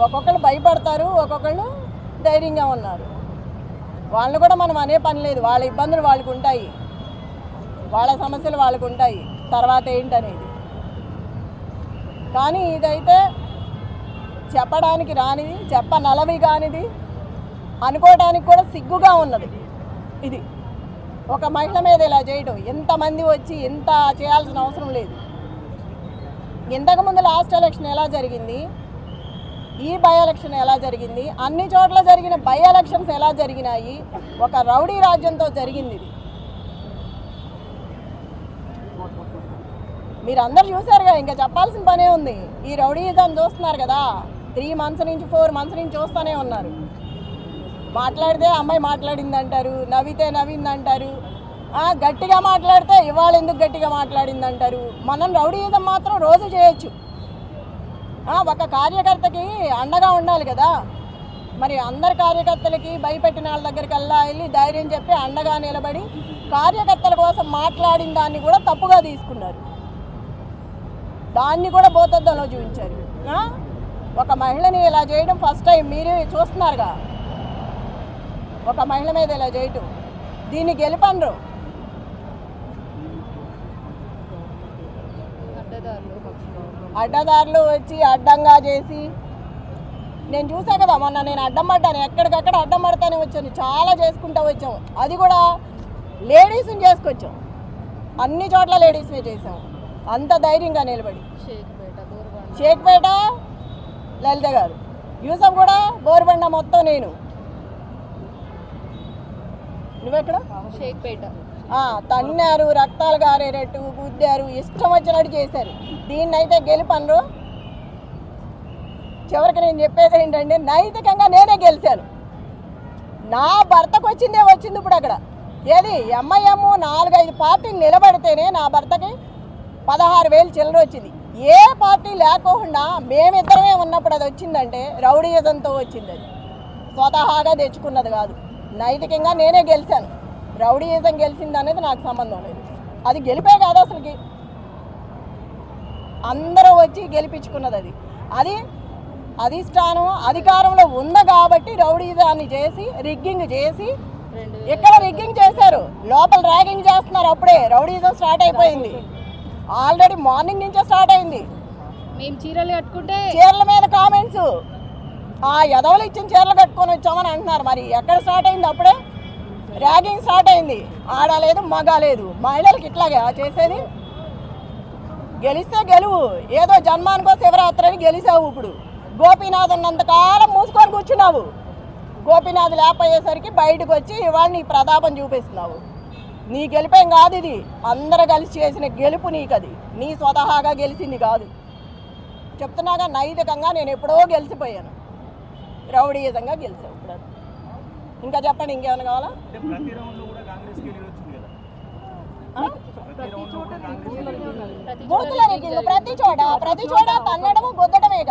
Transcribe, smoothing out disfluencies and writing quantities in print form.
ఒక్కొక్కరు భయపడతారు, ఒక్కొక్కళ్ళు ధైర్యంగా ఉన్నారు. వాళ్ళు కూడా మనం అనే పని లేదు, వాళ్ళ ఇబ్బందులు వాళ్ళకు ఉంటాయి, వాళ్ళ సమస్యలు వాళ్ళకు ఉంటాయి, తర్వాత ఏంటనేది. కానీ ఇదైతే చెప్పడానికి రానిది, చెప్పనలవి కానిది, అనుకోవడానికి కూడా సిగ్గుగా ఉన్నది. ఇది ఒక మహిళ మీద ఇలా చేయడం, ఎంతమంది వచ్చి ఎంత చేయాల్సిన అవసరం లేదు. ఇంతకుముందు లాస్ట్ ఎలక్షన్ ఎలా జరిగింది, ఈ బై ఎలక్షన్ ఎలా జరిగింది, అన్ని చోట్ల జరిగిన బై ఎలక్షన్స్ ఎలా జరిగినాయి, ఒక రౌడీ రాజ్యంతో జరిగింది ఇది. మీరు అందరు చూసారుగా, ఇంకా చెప్పాల్సిన పనే ఉంది. ఈ రౌడీజం చూస్తున్నారు కదా, 3 months నుంచి 4 months నుంచి చూస్తూనే ఉన్నారు. మాట్లాడితే అమ్మాయి మాట్లాడింది అంటారు, నవ్వితే నవ్వింది అంటారు, గట్టిగా మాట్లాడితే ఇవాళ ఎందుకు గట్టిగా మాట్లాడింది అంటారు. మనం రౌడీజం మాత్రం రోజు చేయొచ్చు. ఒక కార్యకర్తకి అండగా ఉండాలి కదా. మరి అందరి కార్యకర్తలకి భయపెట్టిన వాళ్ళ దగ్గరికి వెళ్ళి ధైర్యం చెప్పి అండగా నిలబడి కార్యకర్తల కోసం మాట్లాడిన దాన్ని కూడా తప్పుగా తీసుకున్నారు, దాన్ని కూడా భూతద్దంలో చూపించారు. ఒక మహిళని ఇలా చేయడం ఫస్ట్ టైం మీరు చూస్తున్నారుగా, ఒక మహిళ మీద ఇలా చేయటం. దీన్ని గెలిపండ్రు. అడ్డదారులు వచ్చి అడ్డంగా చేసి, నేను చూసా కదా మొన్న, నేను అడ్డం పడ్డాను, ఎక్కడికక్కడ అడ్డం పడతానే వచ్చాను, చాలా చేసుకుంటూ వచ్చాము. అది కూడా లేడీస్ని చేసుకొచ్చాం, అన్ని చోట్ల లేడీస్నే చేసాము, అంత ధైర్యంగా నిలబడి. షేక్పేట లలిత గారు, యూసఫ్ కూడా బోరుబండ మొత్తం నేను. నువ్వెక్కడ? షేక్పేట. తన్నారు, రక్తాలు గారేటట్టు గుద్దారు, ఇష్టం వచ్చినట్టు చేశారు. దీన్నైతే గెలిపనరు. చివరికి నేను చెప్పేది ఏంటంటే, నైతికంగా నేనే గెలిచాను. నా భర్తకు వచ్చింది ఇప్పుడు అక్కడ. ఏది ఎంఐఎం 4-5 పార్టీలు నిలబడితేనే నా భర్తకి 16,000 చిల్లర వచ్చింది. ఏ పార్టీ లేకుండా మేమిద్దరమే ఉన్నప్పుడు అది వచ్చిందంటే రౌడీయిజంతో వచ్చింది. అది స్వతహాగా తెచ్చుకున్నది కాదు. నైతికంగా నేనే గెలిచాను. రౌడీయిజం గెలిచింది అనేది నాకు సంబంధం లేదు. అది గెలిపే కాదు అసలుకి, అందరూ వచ్చి గెలిపించుకున్నది. అది అది అధిష్టానం అధికారంలో ఉంది కాబట్టి రౌడీయిజాన్ని చేసి రిగ్గింగ్ చేసి, ఇక్కడ రిగ్గింగ్ చేశారు, లోపల ర్యాగింగ్ చేస్తున్నారు. అప్పుడే రౌడీయిజం స్టార్ట్ అయిపోయింది. ఆల్రెడీ మార్నింగ్ నుంచే స్టార్ట్ అయింది. మేము చీరలు కట్టుకుంటే చీరల మీద కామెంట్స్, ఎదవలు ఇచ్చిన చీరలు కట్టుకొని వచ్చామని అంటున్నారు. మరి ఎక్కడ స్టార్ట్ అయింది? అప్పుడే ర్యాగింగ్ స్టార్ట్ అయింది. ఆడలేదు మగ లేదు, మహిళలకు ఇట్లాగే చేసేది. గెలిస్తే గెలువు, ఏదో జన్మానికో శివరాత్రి అని గెలిచావు. ఇప్పుడు గోపీనాథ్ ఉన్నంతకాలం మూసుకొని కూర్చున్నావు. గోపీనాథ్ లేకపోయేసరికి బయటకు వచ్చి ఇవాళ నీ ప్రతాపం చూపిస్తున్నావు. నీ గెలిపేం కాదు ఇది, అందరూ కలిసి చేసిన గెలుపు నీకు. అది నీ స్వతహాగా గెలిచింది కాదు. చెప్తున్నాగా, నైతికంగా నేను ఎప్పుడో గెలిచిపోయాను, రౌడీయిజంగా గెలిచావు. ఇప్పుడు ఇంకా చెప్పండి, ఇంకేమైనా కావాలా? బూతుల రిగ్గింగ్ ప్రతి చోట తన్నడము గుద్దడమే కదా.